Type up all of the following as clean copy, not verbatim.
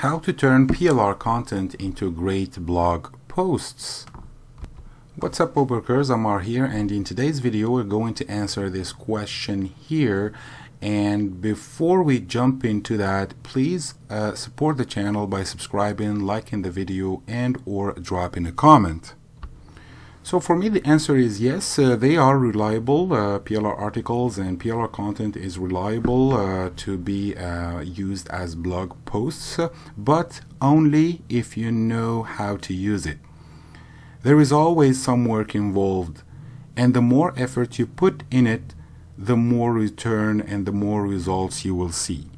How to turn PLR content into great blog posts. What's up, woodworkers? Amar here, and in today's video we're going to answer this question here. And before we jump into that, please support the channel by subscribing, liking the video, and or dropping a comment. So for me, the answer is yes, they are reliable. PLR articles and PLR content is reliable to be used as blog posts, but only if you know how to use it. There is always some work involved, and the more effort you put in it, the more return and the more results you will see.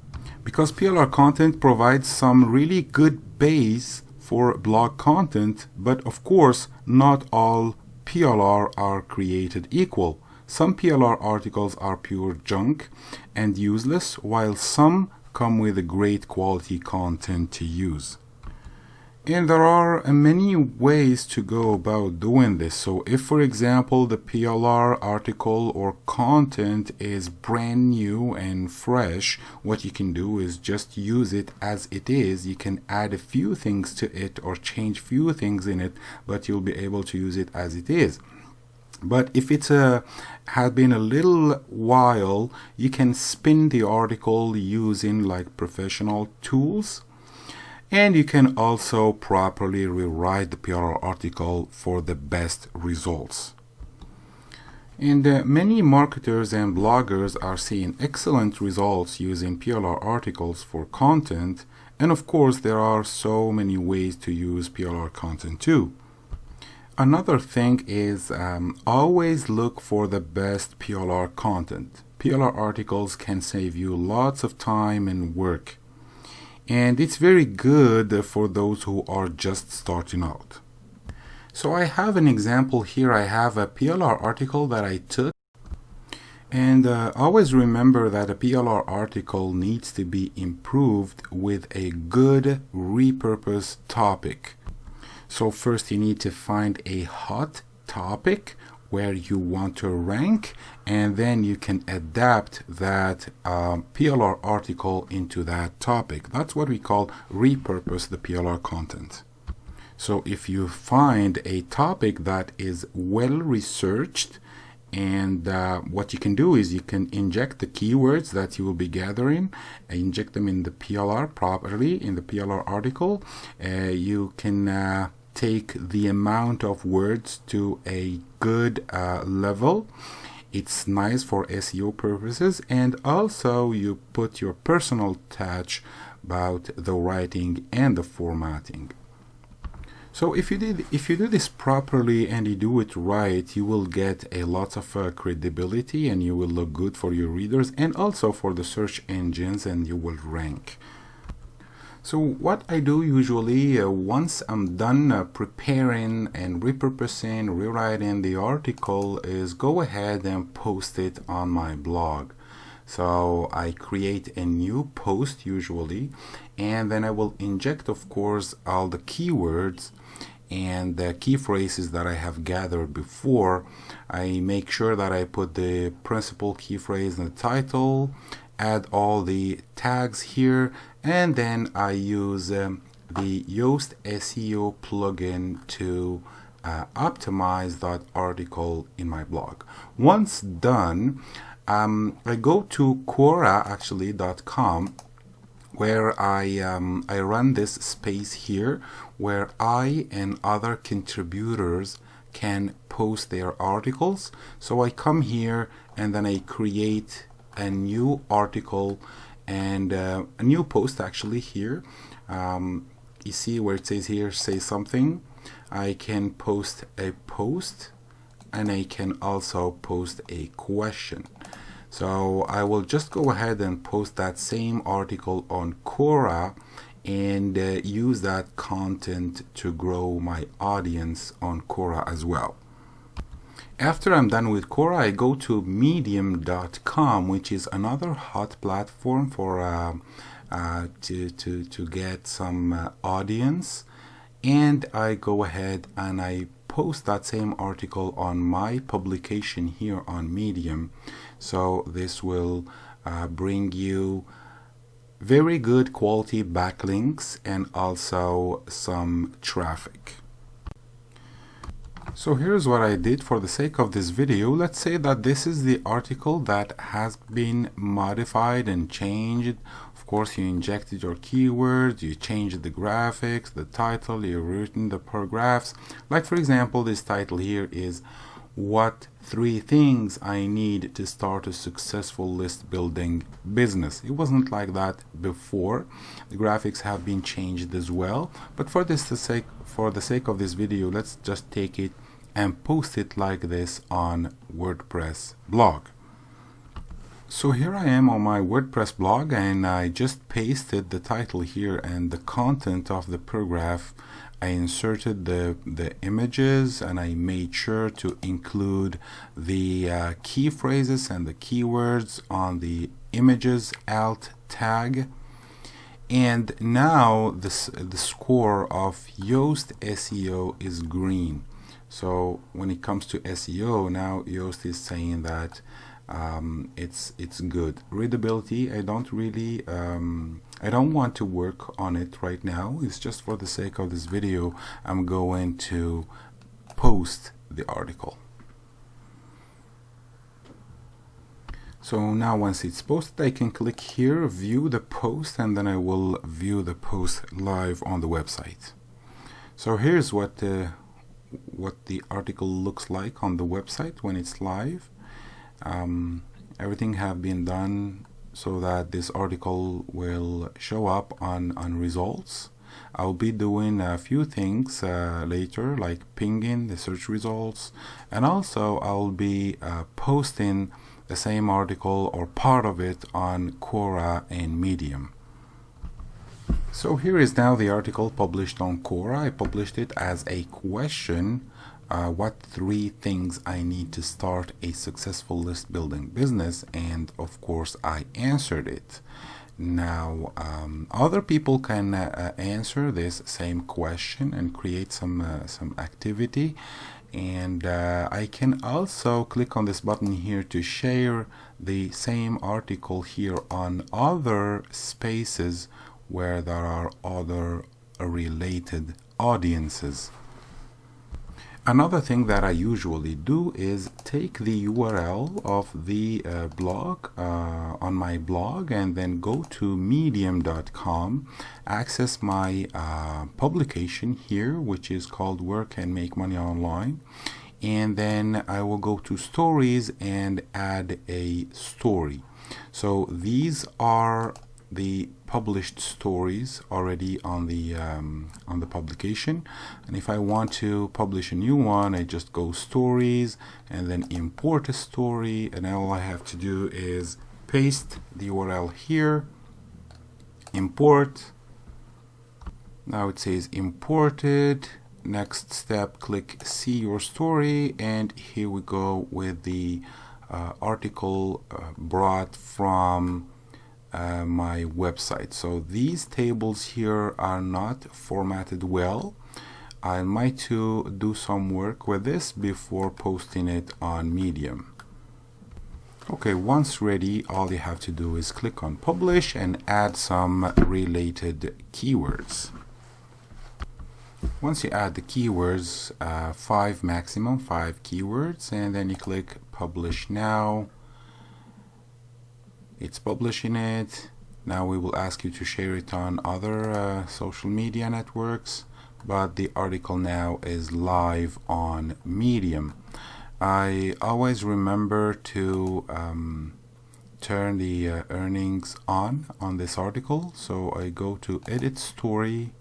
Because PLR content provides some really good base for blog content, but of course not all PLR are created equal. Some PLR articles are pure junk and useless, while some come with a great quality content to use. And there are many ways to go about doing this. So if, for example, the PLR article or content is brand new and fresh, what you can do is just use it as it is. You can add a few things to it or change few things in it, but you'll be able to use it as it is. But if it's had been a little while, you can spin the article using like professional tools. And you can also properly rewrite the PLR article for the best results. And many marketers and bloggers are seeing excellent results using PLR articles for content. And of course, there are so many ways to use PLR content too. Another thing is always look for the best PLR content. PLR articles can save you lots of time and work. And it's very good for those who are just starting out. So I have an example here. I have a PLR article that I took. And always remember that a PLR article needs to be improved with a good repurposed topic. So first you need to find a hot topic where you want to rank, and then you can adapt that PLR article into that topic. That's what we call repurpose the PLR content. So if you find a topic that is well researched, and what you can do is you can inject the keywords that you will be gathering, inject them in the PLR properly in the PLR article. You can take the amount of words to a good level. It's nice for SEO purposes, and also you put your personal touch about the writing and the formatting. So if you do this properly and you do it right, you will get a lot of credibility, and you will look good for your readers and also for the search engines, and you will rank. So what I do usually, once I'm done preparing and repurposing, rewriting the article, is go ahead and post it on my blog. So I create a new post usually, and then I will inject, of course, all the keywords and the key phrases that I have gathered before. I make sure that I put the principal key phrase in the title, add all the tags here, and then I use the Yoast SEO plugin to optimize that article in my blog. Once done, I go to Quora.com, where I run this space here where I and other contributors can post their articles. So I come here and then I create a new article and a new post actually here. You see where it says here, say something. I can post a post, and I can also post a question. So I will just go ahead and post that same article on Quora and use that content to grow my audience on Quora as well. After I'm done with Quora, I go to medium.com, which is another hot platform for to get some audience, and I go ahead and I post that same article on my publication here on Medium. So this will bring you very good quality backlinks and also some traffic. So here's what I did for the sake of this video. Let's say that this is the article that has been modified and changed. Of course, you injected your keywords, you changed the graphics, the title, you've written the paragraphs. Like for example, this title here is "What 3 things I need to start a successful list building business." It wasn't like that before. The graphics have been changed as well, but for the sake of this video, let's just take it and post it like this on WordPress blog. So here I am on my WordPress blog, and I just pasted the title here and the content of the paragraph. I inserted the images, and I made sure to include the key phrases and the keywords on the images alt tag. And now the score of Yoast SEO is green. So when it comes to SEO, now Yoast is saying that it's good. Readability, I don't want to work on it right now. It's just for the sake of this video, I'm going to post the article. So now once it's posted, I can click here, view the post, and then I will view the post live on the website. So here's what the article looks like on the website when it's live. Everything have been done so that this article will show up on results. I'll be doing a few things later, like pinging the search results, and also I'll be posting the same article or part of it on Quora and Medium. So here is now the article published on Quora. I published it as a question. What 3 things I need to start a successful list building business, and of course I answered it. Now other people can answer this same question and create some activity, and I can also click on this button here to share the same article here on other spaces where there are other related audiences. Another thing that I usually do is take the URL of the blog on my blog, and then go to medium.com, access my publication here, which is called Work and Make Money Online, and then I will go to stories and add a story. So these are the published stories already on the publication, and if I want to publish a new one, I just go stories and then import a story, and all I have to do is paste the URL here, import. Now it says imported. Next step, click see your story, and here we go with the article brought from my website. So these tables here are not formatted well. I might to do some work with this before posting it on Medium. Okay, once ready, all you have to do is click on publish and add some related keywords. Once you add the keywords, 5 maximum, 5 keywords, and then you click publish now. It's publishing it. Now we will ask you to share it on other social media networks, but the article now is live on Medium. I always remember to turn the earnings on this article, so I go to edit story,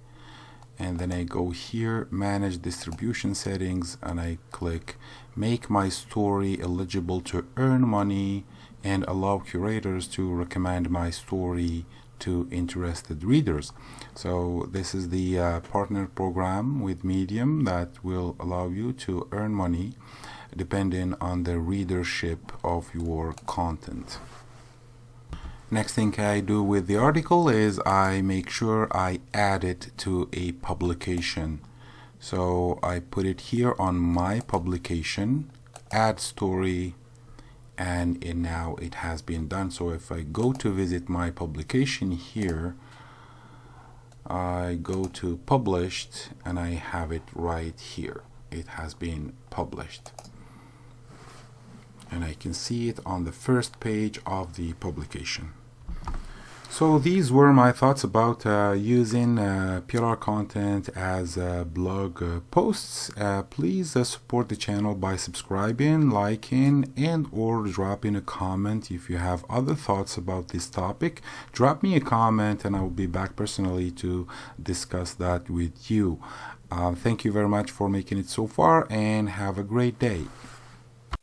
and then I go here, manage distribution settings, and I click make my story eligible to earn money and allow curators to recommend my story to interested readers. So this is the partner program with Medium that will allow you to earn money depending on the readership of your content. Next thing I do with the article is I make sure I add it to a publication. So I put it here on my publication, add story, and now it has been done. So if I go to visit my publication here, I go to published and I have it right here. It has been published, and I can see it on the first page of the publication. So these were my thoughts about using PLR content as blog posts. Please support the channel by subscribing, liking, and or dropping a comment. If you have other thoughts about this topic, drop me a comment and I will be back personally to discuss that with you. Thank you very much for making it so far, and have a great day.